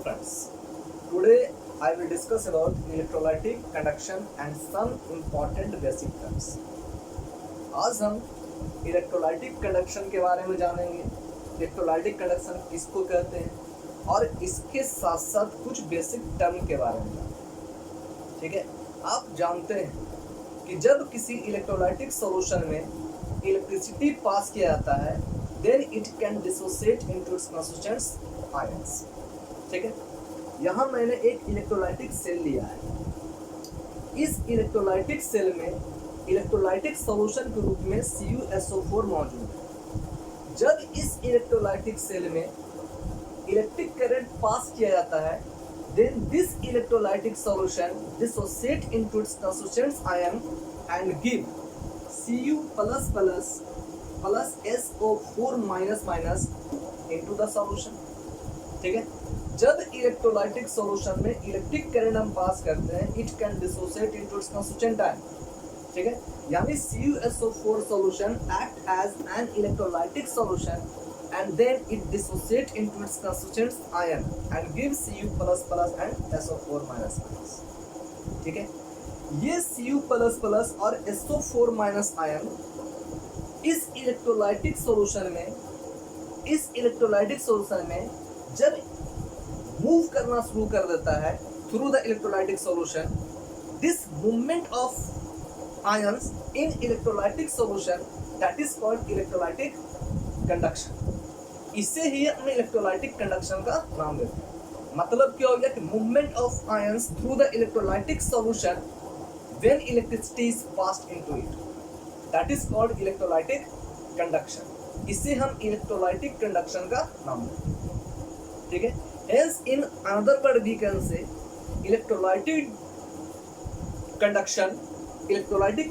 friends, today I will discuss about electrolytic conduction and some important basic terms. आज हम electrolytic conduction के बारे में जानेंगे, इलेक्ट्रोलाइटिक कंडक्शन किसको कहते हैं और इसके साथ साथ कुछ बेसिक टर्म के बारे में जानेंगे। ठीक है, आप जानते हैं कि जब किसी इलेक्ट्रोलाइटिक सॉल्यूशन में इलेक्ट्रिसिटी पास किया जाता है then it can dissociate into its constituents ions। ठीक है, यहाँ मैंने एक इलेक्ट्रोलाइटिक सेल लिया है। इस इलेक्ट्रोलाइटिक सेल में इलेक्ट्रोलाइटिक सॉल्यूशन के रूप में CuSO4 मौजूद है। जब इस इलेक्ट्रोलाइटिक सेल में इलेक्ट्रिक करंट पास किया जाता है then this electrolytic solution dissociate into its constituents ion and give Cu++ plus SO4 minus minus into the solution। ठीक है, जब इलेक्ट्रोलाइटिक सॉल्यूशन में इलेक्ट्रिक करंट हम पास करते हैं it can dissociate into its constituent ion. ठीक है, यानी CuSO4 solution act as an electrolytic solution and then it dissociate into its constituents ion and gives Cu++ and SO4 minus minus। ठीक है, ये Cu++ और SO4 minus आयन इस electrolytic solution में जब मूव करना शुरू कर देता है through the electrolytic solution, this movement of ions in electrolytic solution that is called electrolytic conduction. इसे ही हम इलेक्ट्रोलाइटिक कंडक्शन का नाम देते हैं। मतलब क्या हो गया कि movement of ions through the electrolytic solution when electricity is passed into it, that is called electrolytic conduction. इसे हम इलेक्ट्रोलाइटिक कंडक्शन का नाम देते हैं। ठीक है, hence in another word we can say electrolytic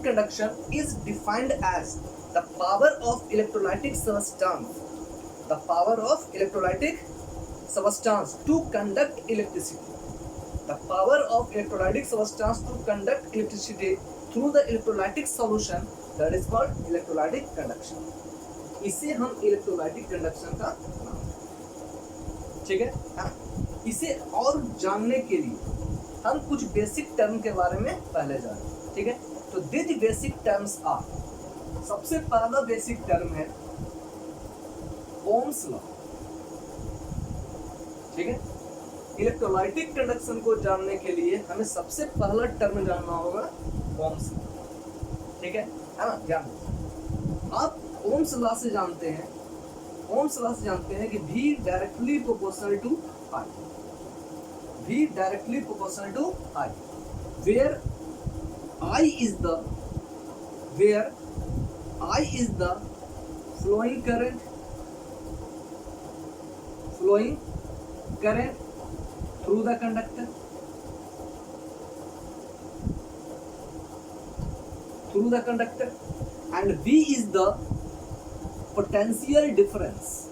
conduction is defined as the power of electrolytic substance to conduct electricity. The power of electrolytic substance to conduct electricity through the electrolytic solution that is called electrolytic conduction। इसे हम electrolytic conduction का नाम है। ठीक है, इसे और जानने के लिए हम कुछ बेसिक टर्म के बारे में पहले जानें। ठीक है, तो दिस बेसिक टर्म्स आर, सबसे पहला बेसिक टर्म है ओम्स लॉ। ठीक है, इलेक्ट्रोलाइटिक कंडक्शन को जानने के लिए हमें सबसे पहला टर्म जानना होगा ओम्स लॉ। ठीक है ना, ध्यान दीजिए। आप ओम्स लॉ से जानते हैं कि V directly proportional to I, where I is the flowing current through the conductor, and V is the potential difference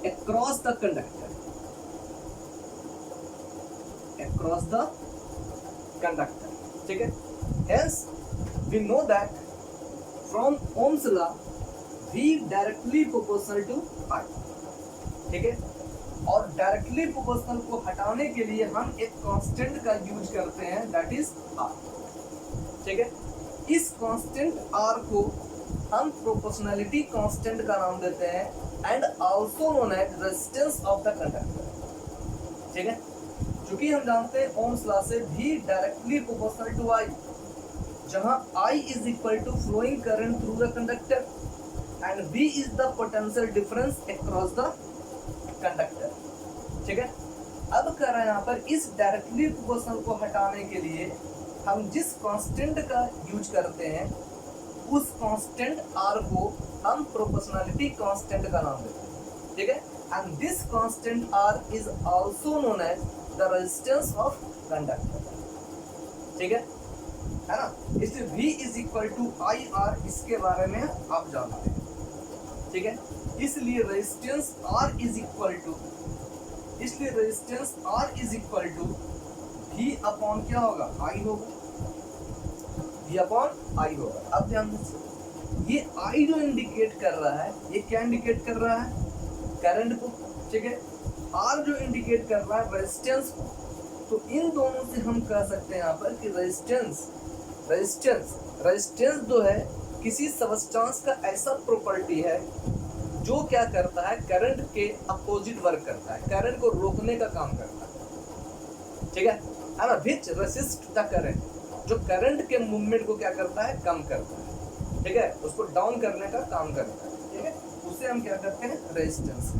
across the conductor, ठीक है। Hence we know that from Ohm's law V directly proportional to I। ठीक है, और directly proportional को हटाने के लिए हम एक कांस्टेंट का यूज करते हैं दैट इज R। ठीक है, इस कांस्टेंट R को हम प्रोपोर्शनलिटी कांस्टेंट का नाम देते हैं and also known as resistance of the conductor. ठीक है, क्योंकि हम जानते हैं ओम्स लॉ से V directly proportional to I, जहां I is equal to flowing current through the conductor and V is the potential difference across the conductor। ठीक है, अब कह रहे हैं यहाँ पर इस डायरेक्टली प्रोपोर्शनल को हटाने के लिए हम जिस कांस्टेंट का यूज करते हैं उस कांस्टेंट R को हम प्रोपोर्शनलिटी कांस्टेंट का नाम देते हैं। ठीक है, and this constant R is also known as the resistance of conductor. ठीक है ना, इसलिए V is equal to IR, इसके बारे में आप जानते हैं। ठीक है, इसलिए resistance R is equal to V upon क्या होगा, I होगा। अब ध्यान दीजिए, ये आई जो इंडिकेट कर रहा है, ये क्या इंडिकेट कर रहा है? करंट को, ठीक है। आर जो इंडिकेट कर रहा है रेजिस्टेंस को। तो इन दोनों से हम कह सकते हैं यहाँ पर कि रेजिस्टेंस जो है किसी सबस्टेंस का ऐसा प्रॉपर्टी है जो क्या करता है, करंट के अपोजिट वर्क करता है, करंट को रोकने का काम करता है, ठीक है ना। विच रेसिस्ट द करंट, जो करंट के मूवमेंट को क्या करता है, कम करता है, ठीक है, उसको डाउन करने का काम करता है, ठीक है, उसे हम क्या करते हैं, रेजिस्टेंस,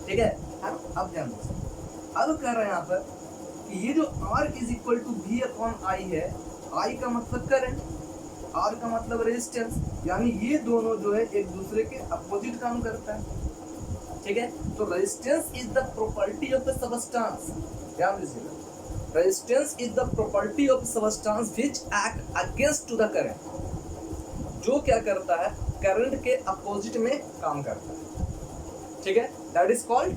ठीक है। अब ध्यान दो, अब कह रहे हैं यहाँ पर कि ये जो R is equal to V upon I है, I का मतलब करंट, R का मतलब रेजिस्टेंस, यानी ये दोनों जो है एक दूसरे के अपोजिट काम करता है, ठीक है। तो resistance is the property of the substance, ध्यान दीजिएगा, resistance is the property of substance which act against to the current, जो क्या करता है, करंट के अपोजिट में काम करता है, ठीक है, दैट इज कॉल्ड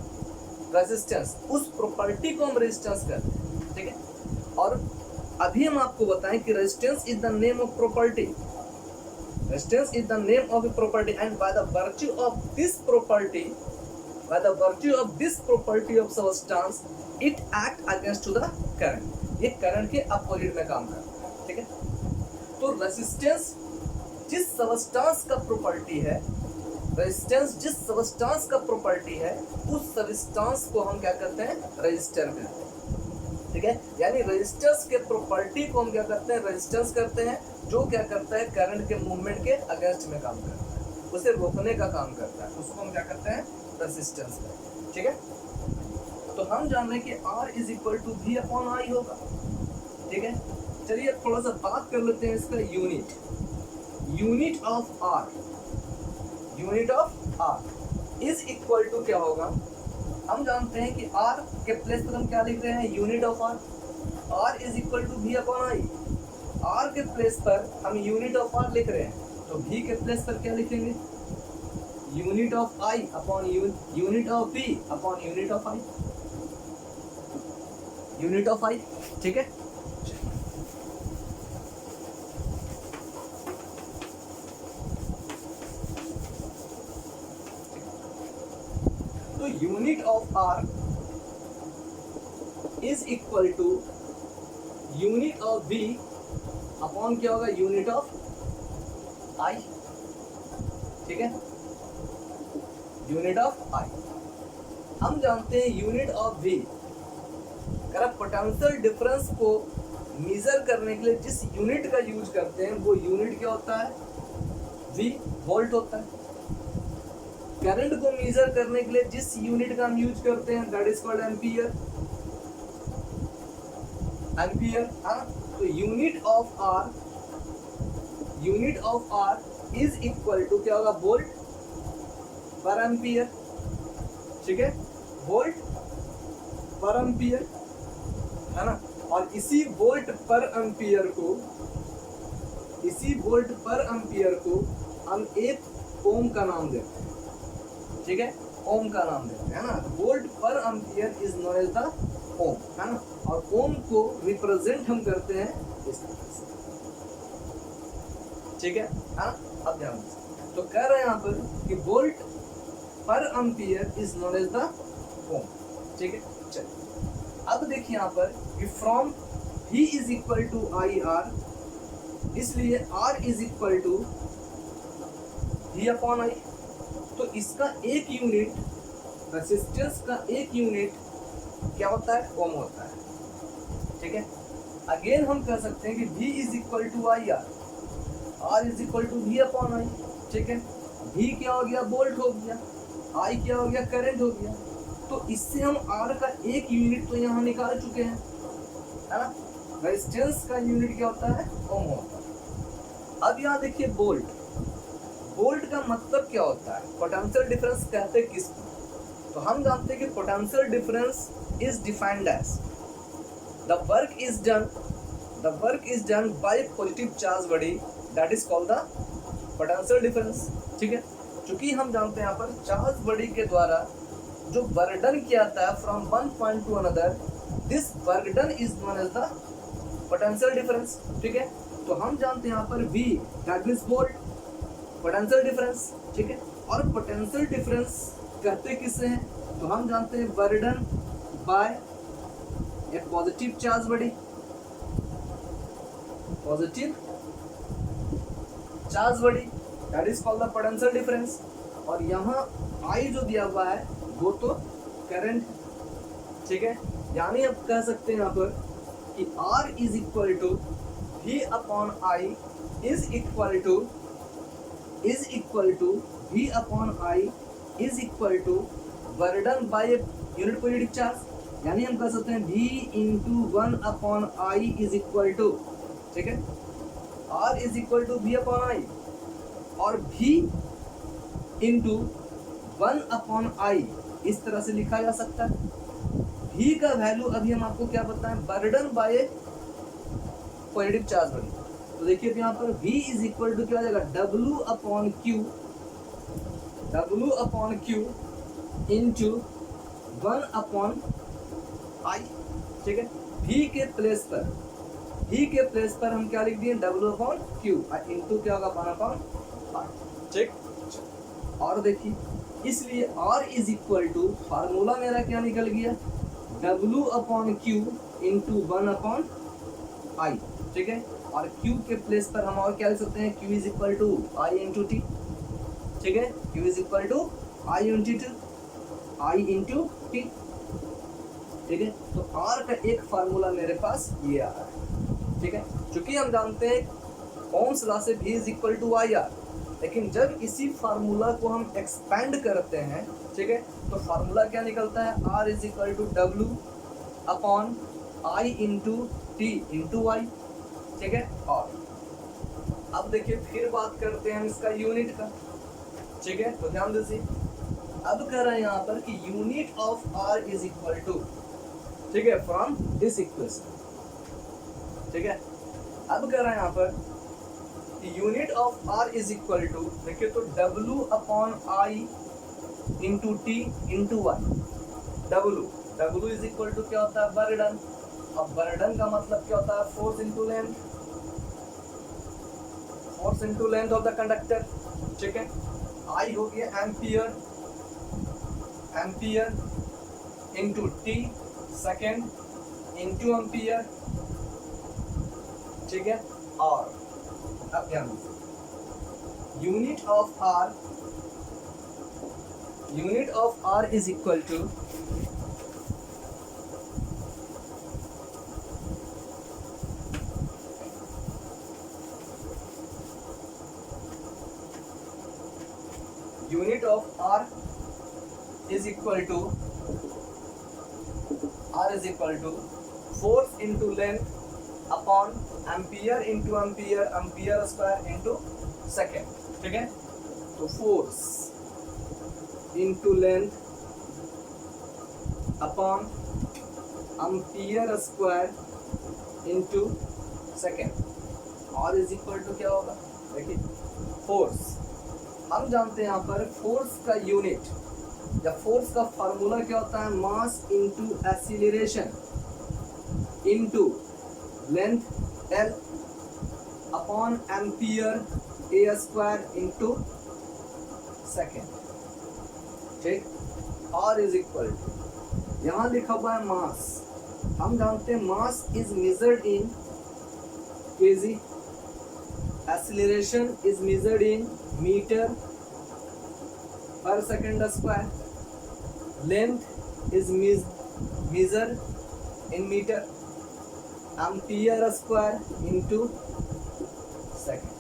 रेजिस्टेंस। उस प्रॉपर्टी को हम रेजिस्टेंस कहते हैं, ठीक है। और अभी हम आपको बताएं कि resistance is the name of property, resistance is the name of a property and by the virtue of this property, by the virtue of this property of substance it act against to the current, ये current के opposite में काम करता है, ठीक है। तो resistance जिस सबस्टेंस का प्रॉपर्टी है, रेजिस्टेंस जिस सबस्टेंस का प्रॉपर्टी है, उस सबस्टेंस को हम क्या करते हैं, रेजिस्टर कहते हैं, ठीक है। यानी रेजिस्टेंस के प्रॉपर्टी को हम क्या करते हैं, रेजिस्टेंस करते हैं, जो क्या करता है, करंट के मूवमेंट के अगेंस्ट में काम करता है, उसे रोकने का काम करता है, उसको हम क्या करते हैं, रेजिस्टेंस करते हैं, ठीक है। तो हम जान रहे हैं कि R is equal to V upon I होगा, ठीक है। चलिए थोड़ा सा बात कर लेते हैं इसका unit of R, unit of R is equal to क्या होगा, हम जानते हैं कि R के प्लेस पर हम क्या लिख रहे हैं, unit of R is equal to V upon I, R के प्लेस पर हम यूनिट ऑफ R लिख रहे हैं, तो V के प्लेस पर क्या लिखेंगे, unit of I upon unit of V upon unit of I, unit of I, ठीक है। तो unit of R is equal to unit of V upon क्या होगा, यूनिट ऑफ I, ठीक है, यूनिट ऑफ I। हम जानते हैं यूनिट ऑफ V, अगर आप पोटेंशियल डिफरेंस को मेजर करने के लिए जिस यूनिट का यूज करते हैं, वो यूनिट क्या होता है, V, वोल्ट होता है। करंट को मेजर करने के लिए जिस यूनिट का हम यूज करते हैं, दैट इज कॉल्ड एम्पियर, हाँ। तो unit of R is equal to क्या होगा, वोल्ट पर एम्पियर, ठीक है, वोल्ट पर एम्पियर, है ना। और इसी वोल्ट पर एम्पियर को हम एक ओम का नाम देते हैं, ठीक है, ओम का नाम देते हैं ना। वोल्ट पर ampere is known as the ohm, है ना। और ओम को रिप्रेजेंट हम करते हैं इस तरह से, ठीक है, हाँ। अब ध्यान दीजिए, तो कह रहे हैं यहाँ पर कि वोल्ट पर ampere is known as the ohm, ठीक है। चलिए अब देखिए यहाँ पर कि from V is equal to I R, इसलिए R is equal to V upon I. तो इसका एक यूनिट, रेजिस्टेंस का एक यूनिट क्या होता है, ओम होता है, ठीक है। अगेन हम कह सकते हैं कि V is equal to I R, R is equal to V upon I, ठीक है। V क्या हो गया, वोल्ट हो गया, I क्या हो गया, करंट हो गया। तो इससे हम R का एक यूनिट तो यहाँ निकाल चुके हैं, है ना। रेजिस्टेंस का यूनिट क्या होता है, ओम होता है। अब यहाँ देखिए वोल्ट का मतलब क्या होता है, पोटेंशियल डिफरेंस कहते हैं किसको, तो हम जानते हैं कि potential difference is defined as the work is done by positive charge body, that is called the potential difference, ठीक है। क्योंकि हम जानते हैं यहाँ पर चार्ज बॉडी के द्वारा जो वर्क डन किया जाता है from one point to another, this work done is known as the potential difference, ठीक है। तो हम जानते हैं यहाँ पर V that means volt, potential difference, ठीक है। और पोटेंशियल डिफरेंस कहते किससे हैं, तो हम जानते हैं burden bye A positive charge body, positive charge body that is called the potential difference. और यहाँ I जो दिया हुआ है वो तो करंट, ठीक है। यानी आप कह सकते हैं यहाँ पर कि R is equal to V upon I is equal to V upon I is equal to burden by unit positive charge. यानी हम कह सकते हैं V into 1 upon I is equal to, ठीक है, R is equal to V upon I, और V into 1 upon I इस तरह से लिखा जा सकता है। V का वैल्यू अभी हम आपको क्या बताएं, burden bye positive charge body. तो देखिए यहाँ पर V इज इक्वल टू क्या हो जाएगा, W upon Q into 1 upon I, ठीक है। V के प्लेस पर हम क्या लिख दिए, W अपॉन Q इंटू क्या होगा 1 अपॉन I, ठीक। और देखिए इसलिए R is equal to, formula मेरा क्या निकल गया, W upon Q into 1 upon I, ठीक है। और Q के प्लेस पर हम और क्या लिख सकते हैं, Q is equal to I into T, ठीक है। Q is equal to I into T, ठीक है। तो R का एक फार्मूला मेरे पास ये आ रहा है, ठीक है। चूंकि हम जानते हैं ओम्स लॉ से V is equal to IR, लेकिन जब इसी फार्मूला को हम एक्सपेंड करते हैं, ठीक है, तो फार्मूला क्या निकलता है, R is equal to W upon I into T into I, ठीक है। और अब देखिए फिर बात करते हैं हम इसका यूनिट का, ठीक है। तो ध्यान दीजिए, अब कह रहे हैं यहाँ पर कि unit of R is equal to, ठीक है, फ्रॉम दिस इक्वेशन, ठीक है। अब कह रहे हैं यहाँ पर unit of R is equal to, देखिए तो W upon I into T into I। W is equal to क्या होता है, बर्डन। अब बर्डन का मतलब क्या होता है, force into length of the conductor, ठीक है। I हो गया ampere into T second into ampere, ठीक है। और अब ध्यान दीजिए, unit of R is equal to, unit of R is equal to force into length upon ampere into ampere square into second, ठीक है। तो force into length upon ampere square into second, और इज इक्वल टू क्या होगा, देखिए force हम जानते हैं यहाँ पर फोर्स का यूनिट या फोर्स का फार्मूला क्या होता है, mass into acceleration into length L upon ampere A square into second, ठीक। R इज इक्वल टू, यहाँ लिखा हुआ है मास, हम जानते हैं mass is measured in kg, acceleration is measured in metre per second square, length is measured in metre, ampere square into second,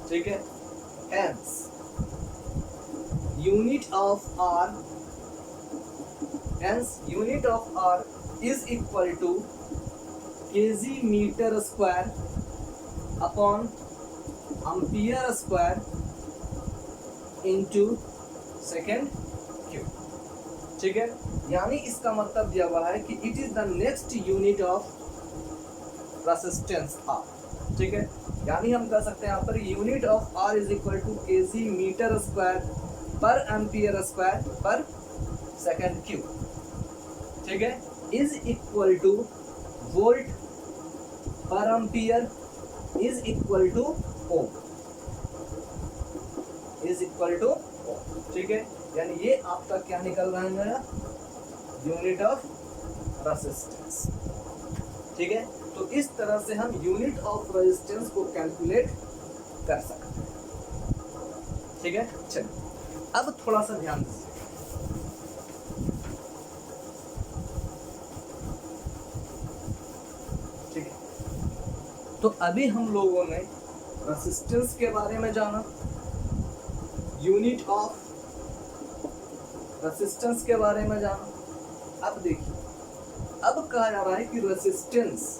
ठीक है। Hence unit of R is equal to kg metre square upon ampere square into second cube, ठीक है। यानी इसका मतलब दिया हुआ है कि it is the next unit of resistance R, ठीक है। यानी हम कह सकते हैं यहाँ पर unit of R is equal to kg metre square per ampere square per second cube, ठीक है, इज इक्वल टू वोल्ट पर ampere is equal to ohm, is equal to ohm. ठीक है, यानी ये आपका क्या निकल रहा है मेरा, यूनिट ऑफ रेजिस्टेंस। ठीक है, तो इस तरह से हम यूनिट ऑफ रेजिस्टेंस को कैलकुलेट कर सकते हैं। ठीक है, चलिए अब थोड़ा सा ध्यान दीजिए। ठीक है, तो अभी हम लोगों ने रेजिस्टेंस के बारे में जाना, यूनिट ऑफ रेजिस्टेंस के बारे में जाना। अब देखिए, अब कहा जा रहा है कि रेजिस्टेंस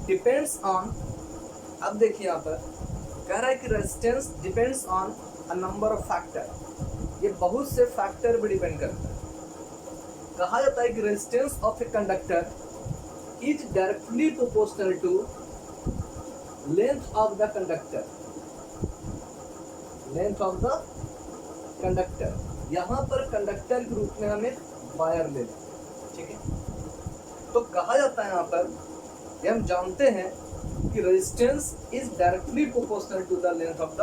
डिपेंड्स ऑन, अब देखिए यहाँ पर कह रहा है कि resistance depends on a number of factor, ये बहुत से फैक्टर भी डिपेंड करता है। कहा जाता है कि resistance of a conductor is directly proportional to length of the conductor, length of the conductor. यहाँ पर कंडक्टर के रूप में हम एक वायर ले लें। ठीक है, तो कहा जाता है यहाँ पर, ये हम जानते हैं कि resistance is directly proportional to the length of the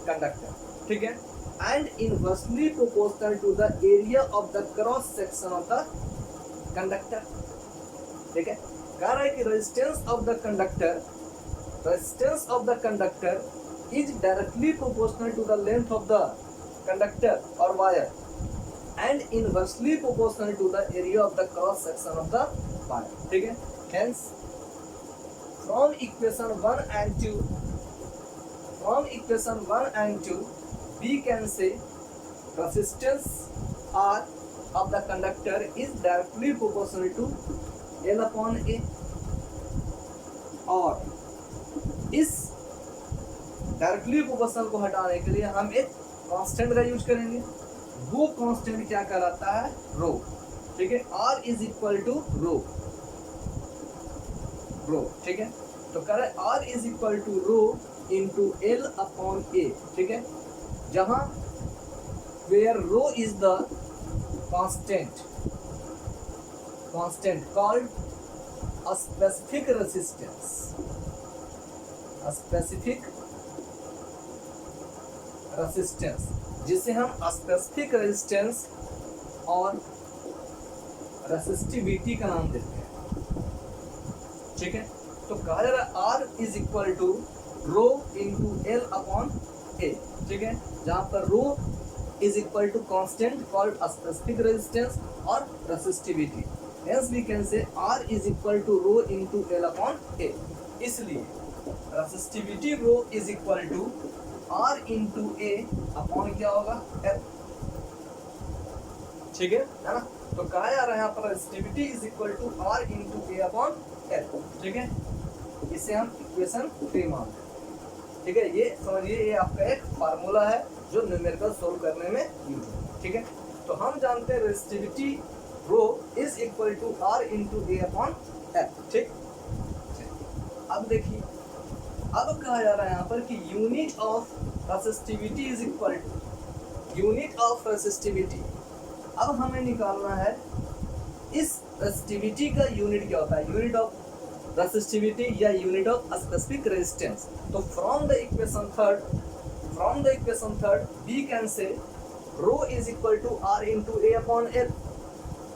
conductor. ठीक है, and inversely proportional to the area of the cross section of the conductor. ठीक है, कह रहा है कि resistance of the conductor, resistance of the conductor is directly proportional to the length of the conductor और wire and inversely proportional to the area of the cross section of the wire. ठीक है, hence from equation 1 and 2, we can say resistance R of the conductor is directly proportional to L upon A, और इस directly proportional को हटाने के लिए हम एक कांस्टेंट का यूज करेंगे। वो कांस्टेंट क्या कहलाता है, रो। ठीक है, R is equal to rho. ठीक है, तो कह रहा है R is equal to rho into L upon A। ठीक है, जहां where rho is the constant called a specific resistance, जिसे हम स्पेसिफिक रेजिस्टेंस और रेसिस्टिविटी का नाम देते हैं। ठीक है, तो कहा जा रहा है R is equal to rho into L upon A। ठीक है, जहां पर rho is equal to constant called specific resistance और resistivity, hence we can say R is equal to rho into L upon A। इसलिए resistivity rho is equal to R into A upon क्या होगा, L। ठीक है ना, तो कहा जा रहा है यहाँ पर resistivity is equal to R into A upon L। ठीक है, इसे हम इक्वेशन 3 मानते हैं। ठीक है, ये समझिए, ये आपका एक फार्मूला है जो न्यूमेरिकल सोल्व करने में यूज है। ठीक है, तो हम जानते हैं resistivity rho is equal to R into A upon L। ठीक, अब देखिए, अब कहा जा रहा है यहाँ पर कि unit of resistivity is equal to unit of resistivity. अब हमें निकालना है इस रेसिस्टिविटी का यूनिट क्या होता है, यूनिट ऑफ रेसिस्टिविटी या यूनिट ऑफ स्पेसिफिक रेजिस्टेंस। तो from the equation third we can say rho is equal to R into A upon L।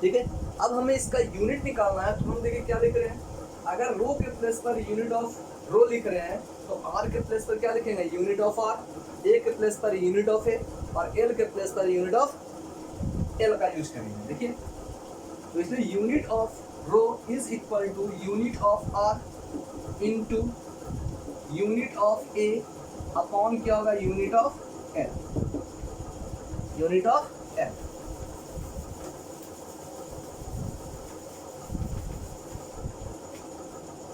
ठीक है, अब हमें इसका यूनिट निकालना है, तो हम देखिए क्या लिख रहे हैं। अगर रो के प्लेस पर यूनिट ऑफ रो लिख रहे हैं तो R के प्लेस पर क्या लिखेंगे, यूनिट ऑफ R, A के प्लेस पर यूनिट ऑफ A और L के प्लेस पर यूनिट ऑफ L का यूज करेंगे। देखिए, तो इसलिए unit of rho is equal to unit of R into unit of A upon क्या होगा, unit of L, unit of L।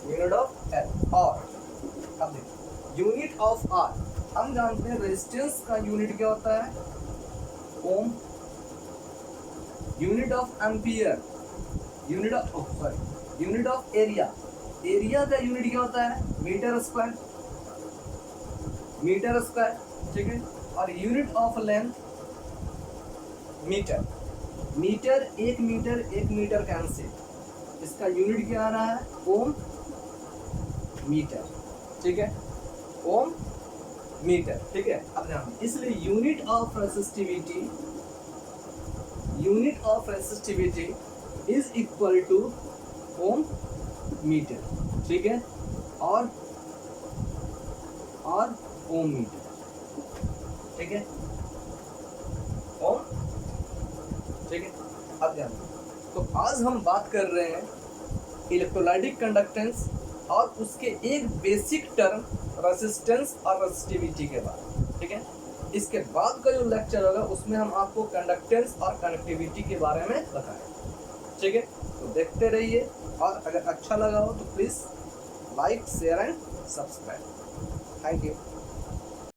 Unit of L। और अब देखिए, यूनिट ऑफ R हम जानते हैं रेजिस्टेंस का यूनिट क्या होता है, ohm. Unit of ampere, unit of area का यूनिट क्या होता है, मीटर स्क्वायर। ठीक है, और यूनिट ऑफ लेंथ मीटर। एक मीटर कैंसिल, इसका यूनिट क्या आ रहा है, ओम मीटर, ठीक है, ओम मीटर, ठीक है। अब ध्यान, इसलिए unit of resistivity is equal to ohm metre, ठीक है, और ओम मीटर, ठीक है, ओम, ठीक है। अब ध्यान, तो आज हम बात कर रहे हैं इलेक्ट्रोलाइटिक कंडक्टेंस और उसके एक बेसिक टर्म रेसिस्टेंस और रेसिस्टिविटी के बारे में, ठीक है। इसके बाद का जो लेक्चर होगा उसमें हम आपको कंडक्टेंस और कनेक्टिविटी के बारे में बताएंगे, ठीक है। तो देखते रहिए, और अगर अच्छा लगा हो तो please like, share and subscribe. Thank you.